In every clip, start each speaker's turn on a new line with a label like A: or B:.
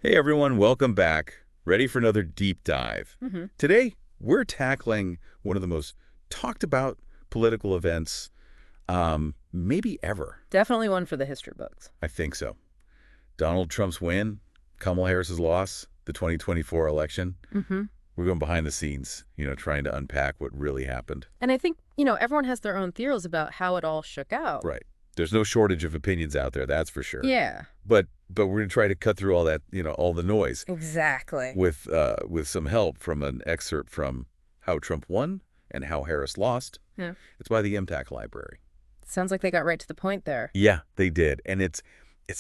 A: Hey everyone, welcome back. Ready for another deep dive. Today, we're tackling one of the most talked about political events, maybe ever.
B: Definitely one for the history books.
A: I think so. Donald Trump's win, Kamala Harris's loss, the 2024 election. We're going behind the scenes, trying to unpack what really happened.
B: And I think, everyone has their own theories about how it all shook out.
A: Right. There's no shortage of opinions out there, that's for sure.
B: Yeah.
A: But we're going to try to cut through all that, all the noise.
B: Exactly.
A: With some help from an excerpt from How Trump Won and How Harris Lost.
B: Yeah.
A: It's by the MTAC Library.
B: Sounds like they got right to the point there.
A: Yeah, they did. And it's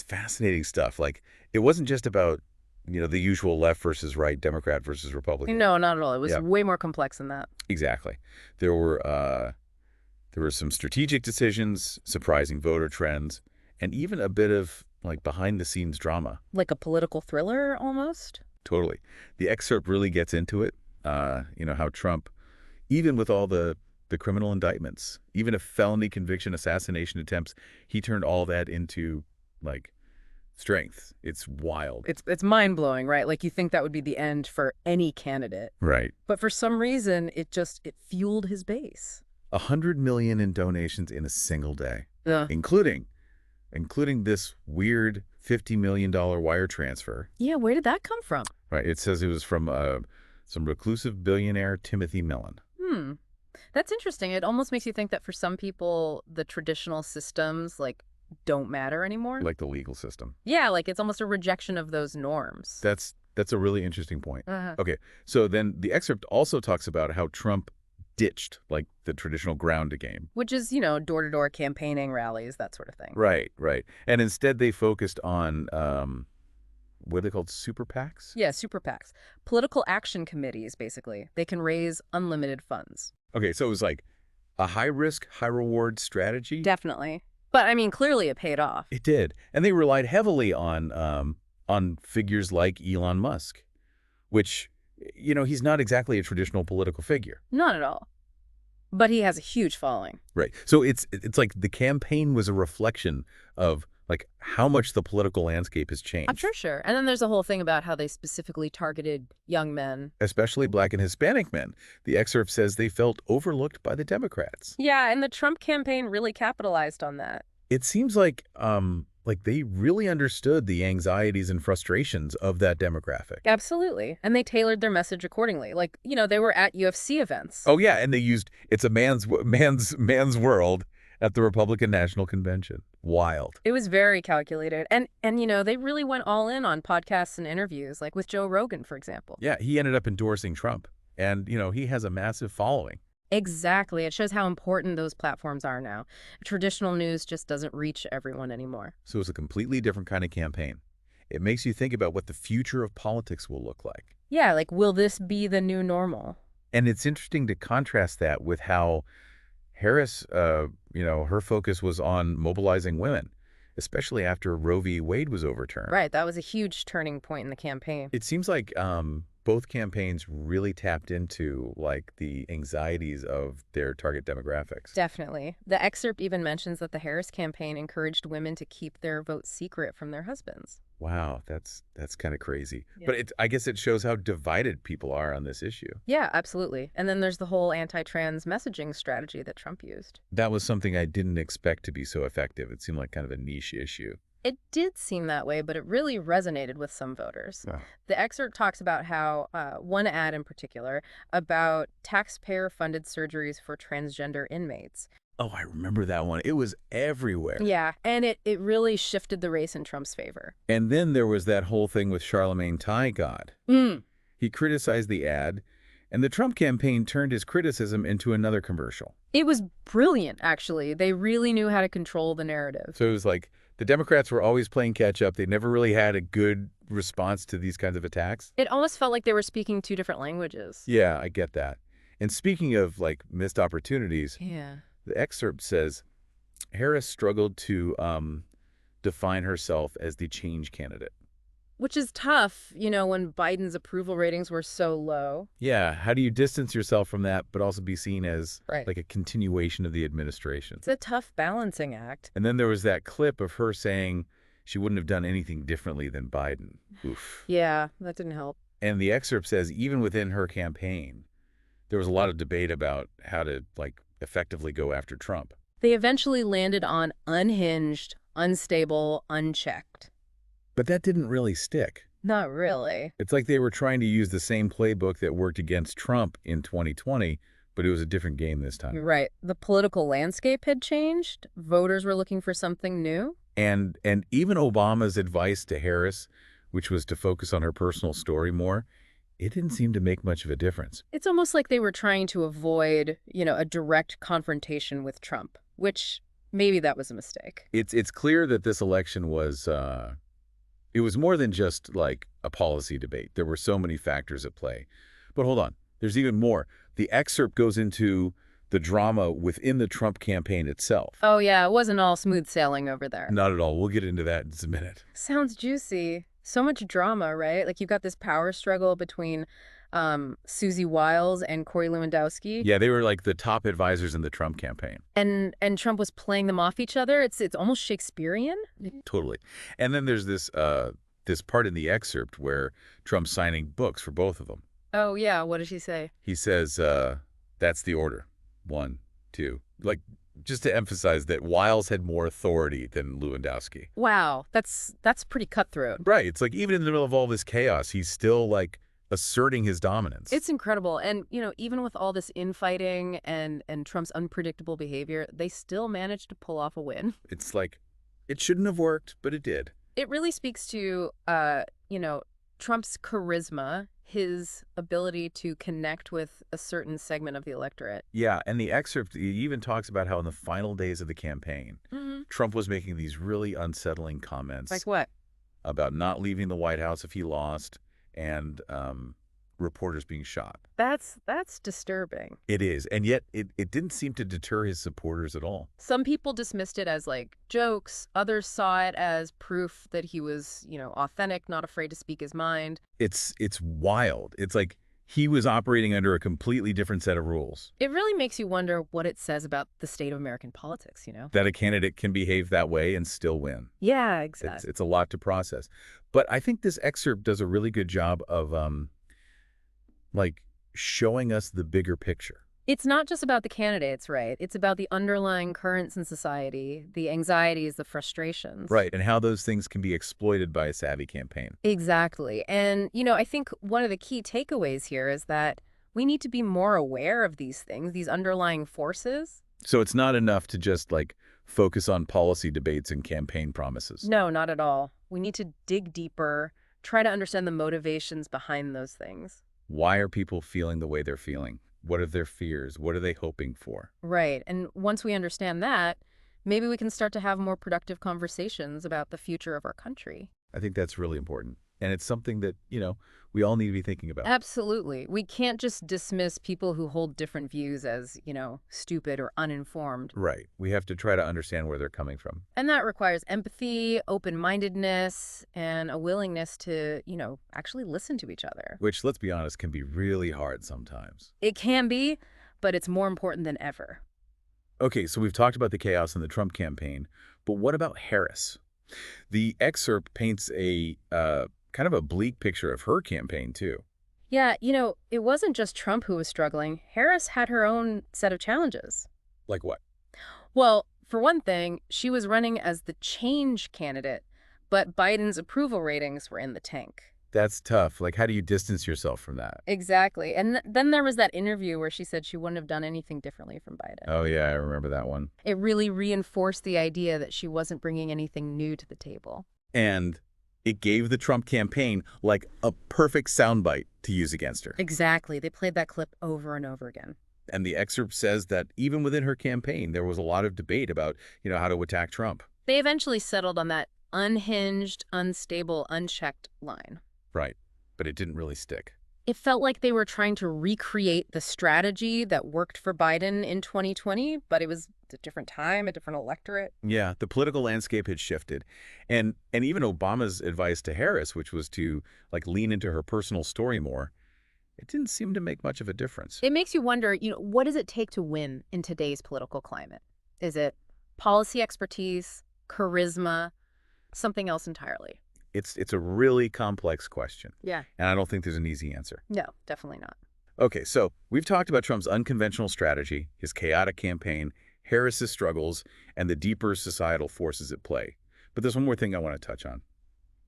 A: fascinating stuff. Like, it wasn't just about, the usual left versus right, Democrat versus Republican.
B: No, not at all. It was way more complex than that.
A: Exactly. There were some strategic decisions, surprising voter trends, and even a bit of like behind-the-scenes drama.
B: Like a political thriller, almost?
A: Totally. The excerpt really gets into it. How Trump, even with all the criminal indictments, even a felony conviction, assassination attempts, he turned all that into, like, strength. It's wild.
B: It's mind-blowing, right? Like, you think that would be the end for any candidate.
A: Right.
B: But for some reason, it fueled his base.
A: $100 million in donations in a single day,
B: Yeah.
A: including this weird $50 million wire transfer.
B: Yeah, where did that come from?
A: Right. It says it was from some reclusive billionaire Timothy Mellon.
B: That's interesting. It almost makes you think that for some people, the traditional systems, like, don't matter anymore.
A: Like the legal system.
B: Yeah, like it's almost a rejection of those norms.
A: That's a really interesting point.
B: Uh-huh.
A: Okay. So then the excerpt also talks about how Trump ditched, like, the traditional ground game.
B: Which is, door-to-door campaigning rallies, that sort of thing.
A: Right, right. And instead they focused on, what are they called, super PACs?
B: Yeah, super PACs. Political action committees, basically. They can raise unlimited funds.
A: Okay, so it was like a high-risk, high-reward strategy?
B: Definitely. But, I mean, clearly it paid off.
A: It did. And they relied heavily on figures like Elon Musk, which, he's not exactly a traditional political figure.
B: Not at all. But he has a huge following.
A: Right. So it's like the campaign was a reflection of, like, how much the political landscape has changed.
B: I'm sure. And then there's a whole thing about how they specifically targeted young men.
A: Especially Black and Hispanic men. The excerpt says they felt overlooked by the Democrats.
B: Yeah, and the Trump campaign really capitalized on that.
A: It seems like they really understood the anxieties and frustrations of that demographic.
B: Absolutely. And they tailored their message accordingly. Like, they were at UFC events.
A: Oh, yeah, and they used "It's a man's world" at the Republican National Convention. Wild.
B: It was very calculated. And they really went all in on podcasts and interviews, like with Joe Rogan, for example.
A: Yeah, he ended up endorsing Trump. And, he has a massive following.
B: Exactly. It shows how important those platforms are now. Traditional news just doesn't reach everyone anymore.
A: So it's a completely different kind of campaign. It makes you think about what the future of politics will look like.
B: Yeah, like, will this be the new normal?
A: And it's interesting to contrast that with how Harris, her focus was on mobilizing women, especially after Roe v. Wade was overturned.
B: Right. That was a huge turning point in the campaign.
A: It seems like both campaigns really tapped into, like, the anxieties of their target demographics.
B: Definitely. The excerpt even mentions that the Harris campaign encouraged women to keep their vote secret from their husbands.
A: Wow, that's kind of crazy.
B: Yeah.
A: But I guess it shows how divided people are on this issue.
B: Yeah, absolutely. And then there's the whole anti-trans messaging strategy that Trump used.
A: That was something I didn't expect to be so effective. It seemed like kind of a niche issue.
B: It did seem that way, but it really resonated with some voters.
A: Oh.
B: The excerpt talks about how, one ad in particular, about taxpayer-funded surgeries for transgender inmates.
A: Oh, I remember that one. It was everywhere.
B: Yeah, and it really shifted the race in Trump's favor.
A: And then there was that whole thing with Charlemagne Tygod. He criticized the ad, and the Trump campaign turned his criticism into another commercial.
B: It was brilliant, actually. They really knew how to control the narrative.
A: So it was like the Democrats were always playing catch-up. They never really had a good response to these kinds of attacks.
B: It almost felt like they were speaking two different languages.
A: Yeah, I get that. And speaking of, like, missed opportunities,
B: Yeah.
A: the excerpt says Harris struggled to define herself as the change candidate.
B: Which is tough, when Biden's approval ratings were so low.
A: Yeah, how do you distance yourself from that but also be seen as,
B: Right.
A: like, a continuation of the administration?
B: It's a tough balancing act.
A: And then there was that clip of her saying she wouldn't have done anything differently than Biden. Oof.
B: Yeah, that didn't help.
A: And the excerpt says even within her campaign, there was a lot of debate about how to, like, effectively go after Trump.
B: They eventually landed on unhinged, unstable, unchecked.
A: But that didn't really stick.
B: Not really.
A: It's like they were trying to use the same playbook that worked against Trump in 2020, but it was a different game this time.
B: You're right. The political landscape had changed. Voters were looking for something new.
A: And even Obama's advice to Harris, which was to focus on her personal story more, it didn't seem to make much of a difference.
B: It's almost like they were trying to avoid, a direct confrontation with Trump, which maybe that was a mistake.
A: It's clear that this election was it was more than just like a policy debate. There were so many factors at play. But hold on, there's even more. The excerpt goes into the drama within the Trump campaign itself.
B: Oh, yeah, it wasn't all smooth sailing over there.
A: Not at all. We'll get into that in just a minute.
B: Sounds juicy. So much drama, right? Like you've got this power struggle between Susie Wiles and Corey Lewandowski.
A: Yeah, they were like the top advisors in the Trump campaign.
B: And Trump was playing them off each other. It's almost Shakespearean.
A: Totally. And then there's this part in the excerpt where Trump's signing books for both of them.
B: Oh, yeah. What did she say?
A: He says, that's the order. 1, 2. Like, just to emphasize that Wiles had more authority than Lewandowski.
B: Wow, that's pretty cutthroat.
A: Right. It's like even in the middle of all this chaos, he's still like asserting his dominance.
B: It's incredible. And, even with all this infighting and Trump's unpredictable behavior, they still managed to pull off a win.
A: It's like, it shouldn't have worked, but it did.
B: It really speaks to, Trump's charisma, his ability to connect with a certain segment of the electorate.
A: Yeah, and the excerpt even talks about how in the final days of the campaign, Trump was making these really unsettling comments.
B: Like what?
A: About not leaving the White House if he lost, and reporters being shot.
B: That's disturbing.
A: It is, and yet it didn't seem to deter his supporters at all.
B: Some people dismissed it as like jokes. Others saw it as proof that he was, authentic, not afraid to speak his mind.
A: It's wild. It's like he was operating under a completely different set of rules.
B: It really makes you wonder what it says about the state of American politics,
A: That a candidate can behave that way and still win.
B: Yeah, exactly.
A: It's a lot to process. But I think this excerpt does a really good job of like showing us the bigger picture.
B: It's not just about the candidates, right? It's about the underlying currents in society, the anxieties, the frustrations.
A: Right, and how those things can be exploited by a savvy campaign.
B: Exactly. And, I think one of the key takeaways here is that we need to be more aware of these things, these underlying forces.
A: So it's not enough to just like focus on policy debates and campaign promises.
B: No, not at all. We need to dig deeper, try to understand the motivations behind those things.
A: Why are people feeling the way they're feeling? What are their fears? What are they hoping for?
B: Right. And once we understand that, maybe we can start to have more productive conversations about the future of our country.
A: I think that's really important. And it's something that, we all need to be thinking about.
B: Absolutely. We can't just dismiss people who hold different views as, stupid or uninformed.
A: Right. We have to try to understand where they're coming from.
B: And that requires empathy, open-mindedness, and a willingness to, actually listen to each other.
A: Which, let's be honest, can be really hard sometimes.
B: It can be, but it's more important than ever.
A: Okay, so we've talked about the chaos in the Trump campaign, but what about Harris? The excerpt paints a kind of a bleak picture of her campaign, too.
B: Yeah, it wasn't just Trump who was struggling. Harris had her own set of challenges.
A: Like what?
B: Well, for one thing, she was running as the change candidate, but Biden's approval ratings were in the tank.
A: That's tough. Like, how do you distance yourself from that?
B: Exactly. And then there was that interview where she said she wouldn't have done anything differently from Biden.
A: Oh, yeah, I remember that one.
B: It really reinforced the idea that she wasn't bringing anything new to the table.
A: And it gave the Trump campaign like a perfect soundbite to use against her.
B: Exactly. They played that clip over and over again.
A: And the excerpt says that even within her campaign, there was a lot of debate about, how to attack Trump.
B: They eventually settled on that unhinged, unstable, unchecked line.
A: Right. But it didn't really stick.
B: It felt like they were trying to recreate the strategy that worked for Biden in 2020, but it was a different time, a different electorate.
A: Yeah, the political landscape had shifted. And even Obama's advice to Harris, which was to like lean into her personal story more, it didn't seem to make much of a difference.
B: It makes you wonder, what does it take to win in today's political climate? Is it policy expertise, charisma, something else entirely.
A: It's a really complex question,
B: Yeah.
A: and I don't think there's an easy answer.
B: No, definitely not.
A: Okay, so we've talked about Trump's unconventional strategy, his chaotic campaign, Harris's struggles, and the deeper societal forces at play. But there's one more thing I want to touch on,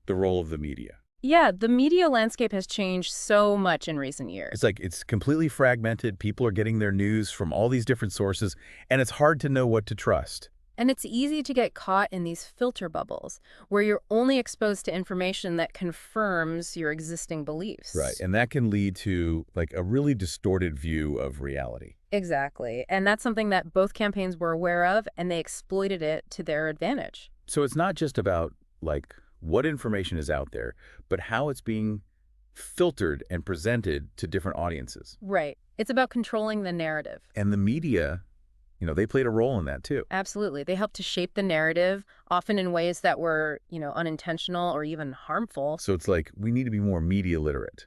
A: the role of the media.
B: Yeah, the media landscape has changed so much in recent years.
A: It's like it's completely fragmented. People are getting their news from all these different sources, and it's hard to know what to trust.
B: And it's easy to get caught in these filter bubbles where you're only exposed to information that confirms your existing
A: Right,
B: beliefs.
A: and that can lead to like a really distorted view of reality.
B: Exactly. And that's something that both campaigns were aware of, and they exploited it to their advantage.
A: So it's not just about like what information is out there, but how it's being filtered and presented to different audiences.
B: Right. It's about controlling the narrative.
A: And the media, they played a role in that too.
B: Absolutely. They helped to shape the narrative, often in ways that were, unintentional or even harmful.
A: So it's like we need to be more media literate.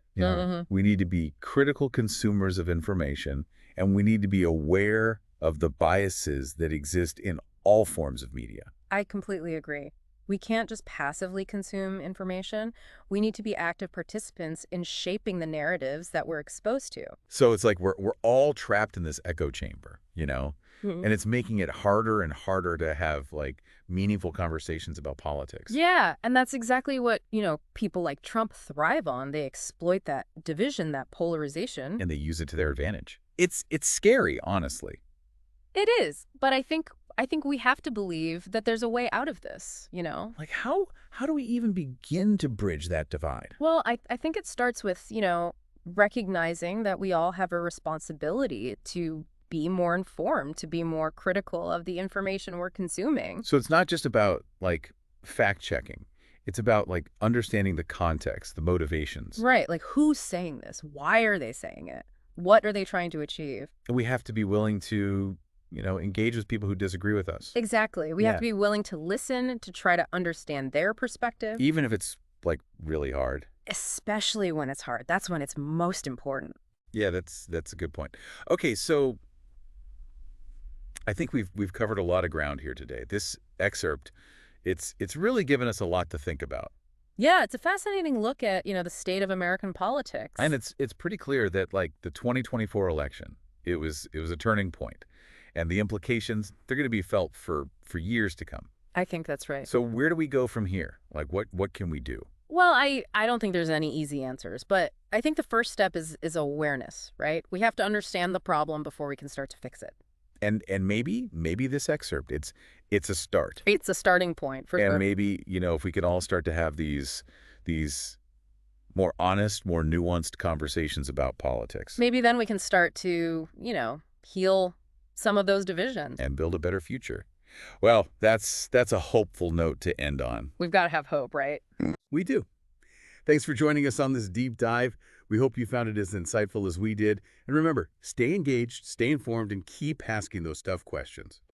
A: We need to be critical consumers of information, and we need to be aware of the biases that exist in all forms of media.
B: I completely agree. We can't just passively consume information. We need to be active participants in shaping the narratives that we're exposed to.
A: So it's like we're all trapped in this echo chamber.
B: Mhm.
A: And it's making it harder and harder to have like meaningful conversations about politics.
B: Yeah, and that's exactly what, people like Trump thrive on. They exploit that division, that polarization.
A: And they use it to their advantage. It's scary, honestly.
B: It is, but I think we have to believe that there's a way out of this.
A: Like how do we even begin to bridge that divide?
B: Well, I think it starts with, recognizing that we all have a responsibility to be more informed, to be more critical of the information we're consuming.
A: So it's not just about like fact checking. It's about like understanding the context, the motivations.
B: Right, like who's saying this? Why are they saying it? What are they trying to achieve?
A: And we have to be willing to, engage with people who disagree with us.
B: Exactly. We have
A: Yeah.
B: to be willing to listen, to try to understand their perspective,
A: Even if it's like really hard.
B: especially when it's hard. That's when it's most important.
A: Yeah, that's a good point. Okay, so I think we've covered a lot of ground here today. This excerpt, it's really given us a lot to think about.
B: Yeah, it's a fascinating look at, the state of American politics.
A: And it's pretty clear that like the 2024 election, it was a turning point. And the implications, they're going to be felt for years to come.
B: I think that's right.
A: So where do we go from here? Like what can we do?
B: Well, I don't think there's any easy answers, but I think the first step is awareness, right? We have to understand the problem before we can start to fix it.
A: And maybe this excerpt, it's a start.
B: It's a starting point for
A: And
B: sure.
A: maybe, if we could all start to have these more honest, more nuanced conversations about politics
B: Maybe then we can start to, heal some of those divisions.
A: and build a better future. Well, that's a hopeful note to end on.
B: We've got to have hope, right?
A: We do. Thanks for joining us on this deep dive. We hope you found it as insightful as we did. And remember, stay engaged, stay informed, and keep asking those tough questions.